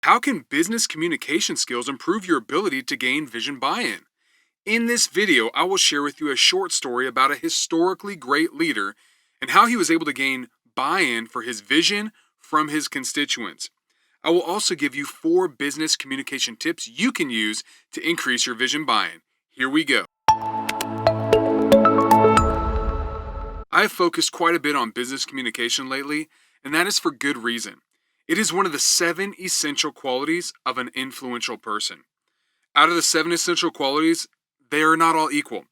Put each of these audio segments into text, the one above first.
How can business communication skills improve your ability to gain vision buy-in? In this video, I will share with you a short story about a historically great leader and how he was able to gain buy-in for his vision from his constituents. I will also give you 4 business communication tips you can use to increase your vision buy-in. Here we go. I have focused quite a bit on business communication lately, and that is for good reason. It is one of the 7 essential qualities of an influential person. Out of the 7 essential qualities, they are not all equal.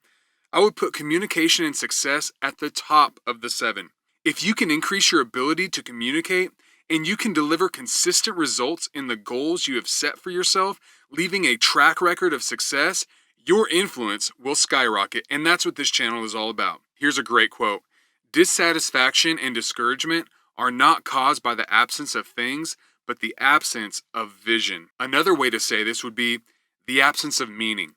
I would put communication and success at the top of the 7. If you can increase your ability to communicate and you can deliver consistent results in the goals you have set for yourself, leaving a track record of success, your influence will skyrocket, and that's what this channel is all about. Here's a great quote. Dissatisfaction and discouragement are not caused by the absence of things, but the absence of vision. Another way to say this would be the absence of meaning.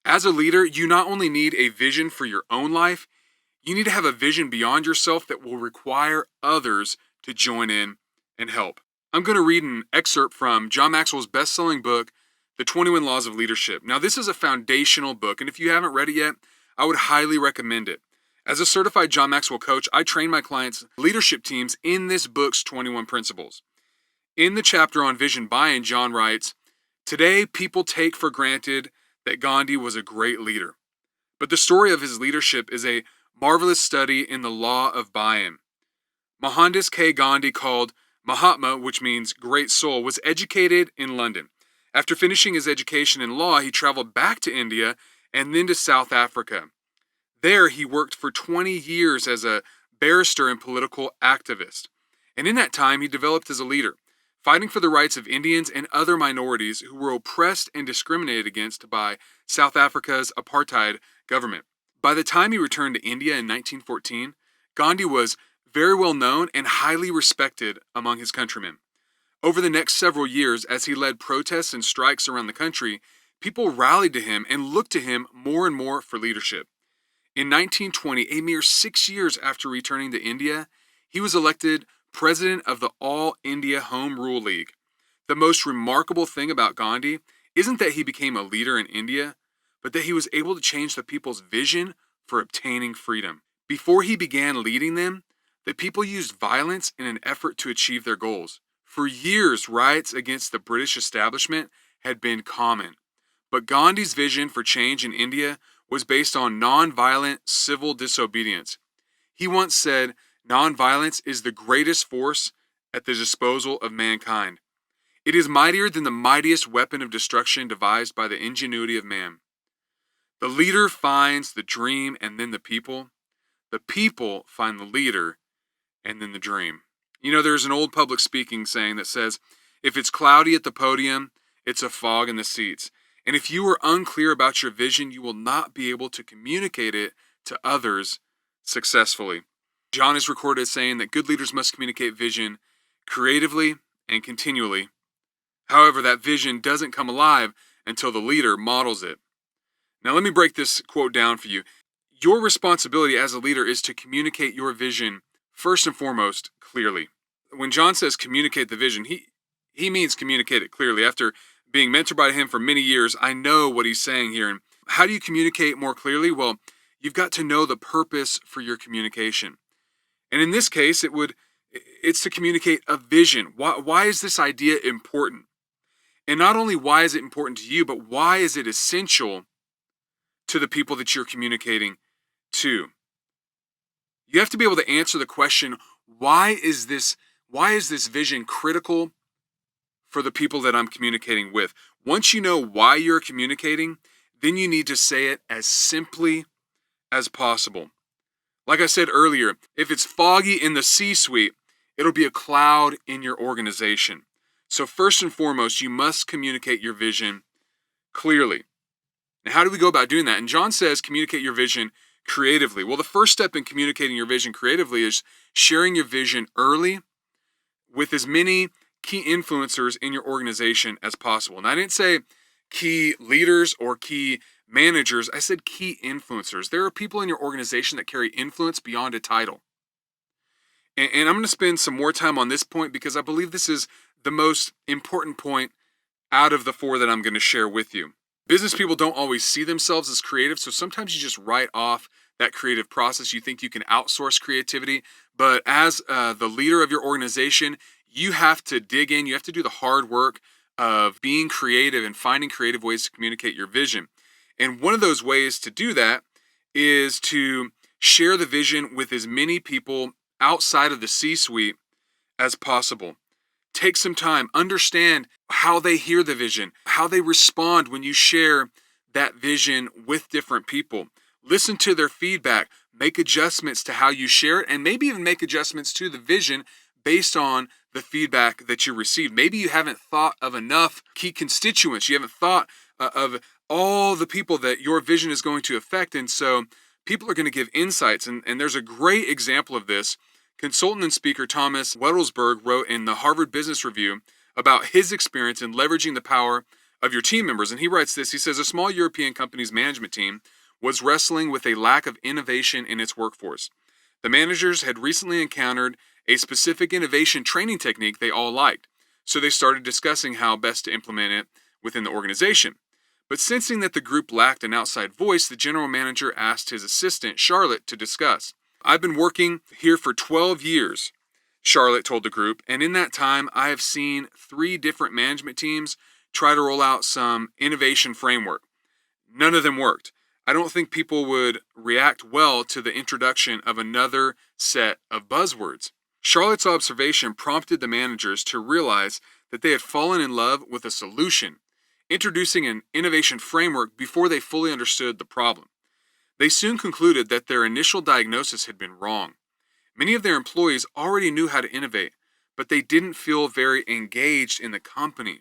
As a leader, you not only need a vision for your own life, you need to have a vision beyond yourself that will require others to join in and help. I'm going to read an excerpt from John Maxwell's best-selling book, The 21 Laws of Leadership. Now, this is a foundational book, and if you haven't read it yet, I would highly recommend it. As a certified John Maxwell coach, I train my clients' leadership teams in this book's 21 principles. In the chapter on vision buy-in, John writes, "Today, people take for granted that Gandhi was a great leader. But the story of his leadership is a marvelous study in the law of buy-in. Mohandas K. Gandhi, called Mahatma, which means great soul, was educated in London. After finishing his education in law, he traveled back to India and then to South Africa. There, he worked for 20 years as a barrister and political activist. And in that time, he developed as a leader, fighting for the rights of Indians and other minorities who were oppressed and discriminated against by South Africa's apartheid government. By the time he returned to India in 1914, Gandhi was very well known and highly respected among his countrymen. Over the next several years, as he led protests and strikes around the country, people rallied to him and looked to him more and more for leadership. In 1920, a mere 6 years after returning to India, he was elected president of the All India Home Rule League. The most remarkable thing about Gandhi isn't that he became a leader in India, but that he was able to change the people's vision for obtaining freedom. Before he began leading them, the people used violence in an effort to achieve their goals. For years, riots against the British establishment had been common. But Gandhi's vision for change in India was based on nonviolent civil disobedience. He once said, "Nonviolence is the greatest force at the disposal of mankind. It is mightier than the mightiest weapon of destruction devised by the ingenuity of man. The leader finds the dream and then the people. The people find the leader and then the dream." You know, there's an old public speaking saying that says, if it's cloudy at the podium, it's a fog in the seats. And if you are unclear about your vision, you will not be able to communicate it to others successfully. John is recorded as saying that good leaders must communicate vision creatively and continually. However, that vision doesn't come alive until the leader models it. Now, let me break this quote down for you. Your responsibility as a leader is to communicate your vision first and foremost clearly. When John says communicate the vision, he means communicate it clearly. After being mentored by him for many years, I know what he's saying here. And how do you communicate more clearly? Well, you've got to know the purpose for your communication. And in this case, it's to communicate a vision. Why is this idea important? And not only why is it important to you, but why is it essential to the people that you're communicating to? You have to be able to answer the question, why is this vision critical for the people that I'm communicating with? Once you know why you're communicating, then you need to say it as simply as possible. Like I said earlier, if it's foggy in the C-suite, it'll be a cloud in your organization. So first and foremost, you must communicate your vision clearly. And how do we go about doing that? And John says communicate your vision creatively. Well, the first step in communicating your vision creatively is sharing your vision early with as many key influencers in your organization as possible. And I didn't say key leaders or key managers. I said key influencers. There are people in your organization that carry influence beyond a title. And I'm going to spend some more time on this point because I believe this is the most important point out of the four that I'm going to share with you. Business people don't always see themselves as creative, so sometimes you just write off that creative process. You think you can outsource creativity, but as the leader of your organization, you have to dig in. You have to do the hard work of being creative and finding creative ways to communicate your vision. And one of those ways to do that is to share the vision with as many people outside of the C suite as possible. Take some time, understand how they hear the vision, how they respond when you share that vision with different people. Listen to their feedback, make adjustments to how you share it, and maybe even make adjustments to the vision based on the feedback that you receive. Maybe you haven't thought of enough key constituents. You haven't thought of all the people that your vision is going to affect. And so people are going to give insights. And there's a great example of this. Consultant and speaker Thomas Wettelsberg wrote in the Harvard Business Review about his experience in leveraging the power of your team members. And he writes this, he says, a small European company's management team was wrestling with a lack of innovation in its workforce. The managers had recently encountered a specific innovation training technique they all liked, so they started discussing how best to implement it within the organization. But sensing that the group lacked an outside voice, the general manager asked his assistant, Charlotte, to discuss. I've been working here for 12 years, Charlotte told the group, and in that time, I have seen 3 different management teams try to roll out some innovation framework. None of them worked. I don't think people would react well to the introduction of another set of buzzwords. Charlotte's observation prompted the managers to realize that they had fallen in love with a solution, introducing an innovation framework before they fully understood the problem. They soon concluded that their initial diagnosis had been wrong. Many of their employees already knew how to innovate, but they didn't feel very engaged in the company,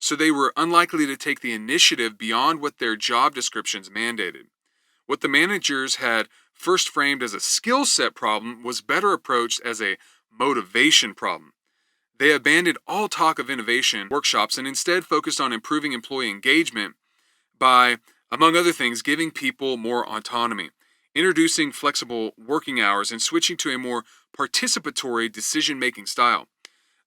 so they were unlikely to take the initiative beyond what their job descriptions mandated. What the managers had first framed as a skill set problem was better approached as a motivation problem. They abandoned all talk of innovation workshops and instead focused on improving employee engagement by, among other things, giving people more autonomy, introducing flexible working hours, and switching to a more participatory decision-making style.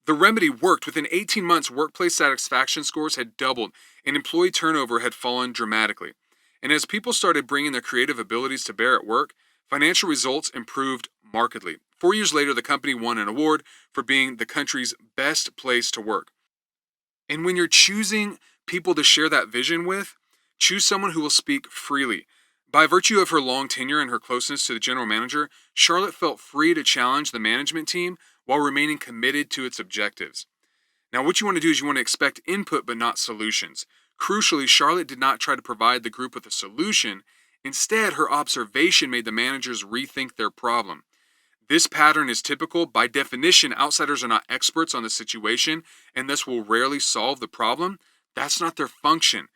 The remedy worked. Within 18 months, workplace satisfaction scores had doubled, and employee turnover had fallen dramatically. And as people started bringing their creative abilities to bear at work, financial results improved markedly. 4 years later, the company won an award for being the country's best place to work. And when you're choosing people to share that vision with, choose someone who will speak freely. By virtue of her long tenure and her closeness to the general manager, Charlotte felt free to challenge the management team while remaining committed to its objectives. Now, what you want to do is you want to expect input but not solutions. Crucially, Charlotte did not try to provide the group with a solution. Instead, her observation made the managers rethink their problem. This pattern is typical. By definition, outsiders are not experts on the situation and thus will rarely solve the problem. That's not their function.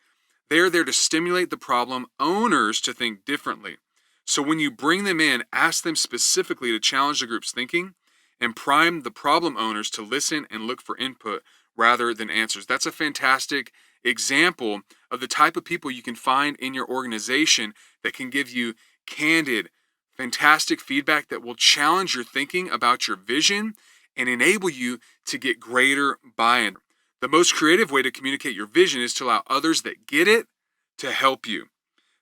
They are there to stimulate the problem owners to think differently. So when you bring them in, ask them specifically to challenge the group's thinking and prime the problem owners to listen and look for input rather than answers. That's a fantastic example of the type of people you can find in your organization that can give you candid, fantastic feedback that will challenge your thinking about your vision and enable you to get greater buy-in. The most creative way to communicate your vision is to allow others that get it to help you.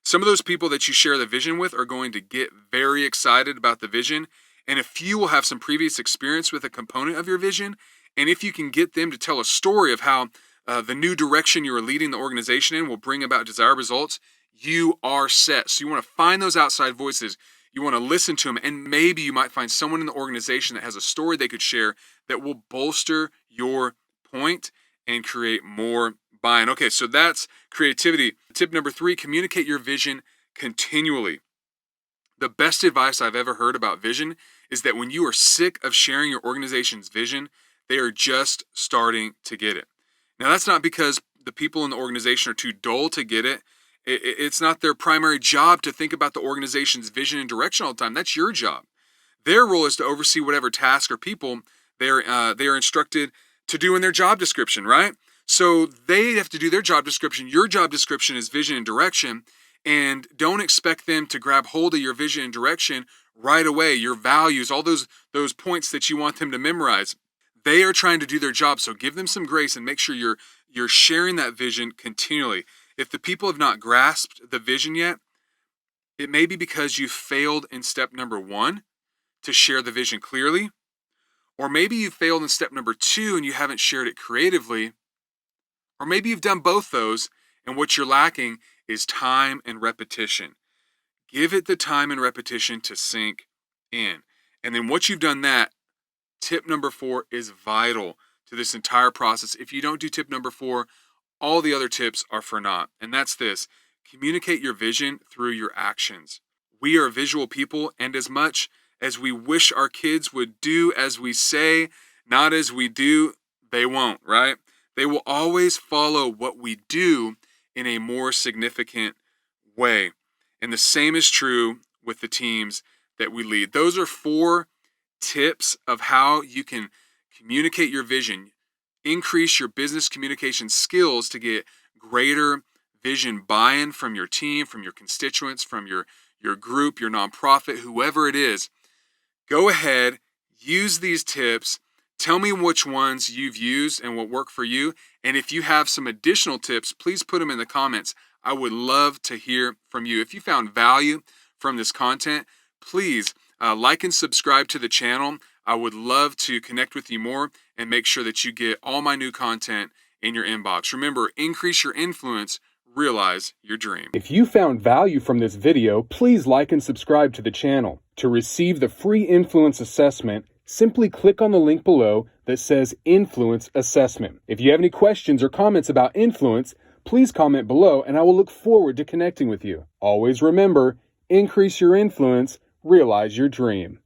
Some of those people that you share the vision with are going to get very excited about the vision, and a few will have some previous experience with a component of your vision. And if you can get them to tell a story of how the new direction you are leading the organization in will bring about desired results, you are set. So you want to find those outside voices. You want to listen to them, and maybe you might find someone in the organization that has a story they could share that will bolster your point and create more buy-in. Okay, so that's creativity. Tip number 3, communicate your vision continually. The best advice I've ever heard about vision is that when you are sick of sharing your organization's vision, they are just starting to get it. Now, that's not because the people in the organization are too dull to get it. It's not their primary job to think about the organization's vision and direction all the time. That's your job. Their role is to oversee whatever task or people they are instructed to do in their job description, right? So they have to do their job description. Your job description is vision and direction, and don't expect them to grab hold of your vision and direction, right away, your values, all those points that you want them to memorize. They are trying to do their job, so give them some grace and make sure you're sharing that vision continually. If the people have not grasped the vision yet, it may be because you failed in step number 1 to share the vision clearly, or maybe you failed in step number 2 and you haven't shared it creatively, or maybe you've done both those and what you're lacking is time and repetition. Give it the time and repetition to sink in. And then once you've done that, tip number 4 is vital to this entire process. If you don't do tip number 4, all the other tips are for naught. And that's this: communicate your vision through your actions. We are visual people, and as much as we wish our kids would do as we say, not as we do, they won't, right? They will always follow what we do in a more significant way. And the same is true with the teams that we lead. Those are 4 tips of how you can communicate your vision, increase your business communication skills to get greater vision buy-in from your team, from your constituents, from your group, your nonprofit, whoever it is. Go ahead, use these tips. Tell me which ones you've used and what worked for you. And if you have some additional tips, please put them in the comments. I would love to hear from you. If you found value from this content, please like and subscribe to the channel. I would love to connect with you more and make sure that you get all my new content in your inbox. Remember, increase your influence, realize your dream. If you found value from this video, please like and subscribe to the channel. To receive the free influence assessment, simply click on the link below that says Influence Assessment. If you have any questions or comments about influence, please comment below and I will look forward to connecting with you. Always remember, increase your influence, realize your dream.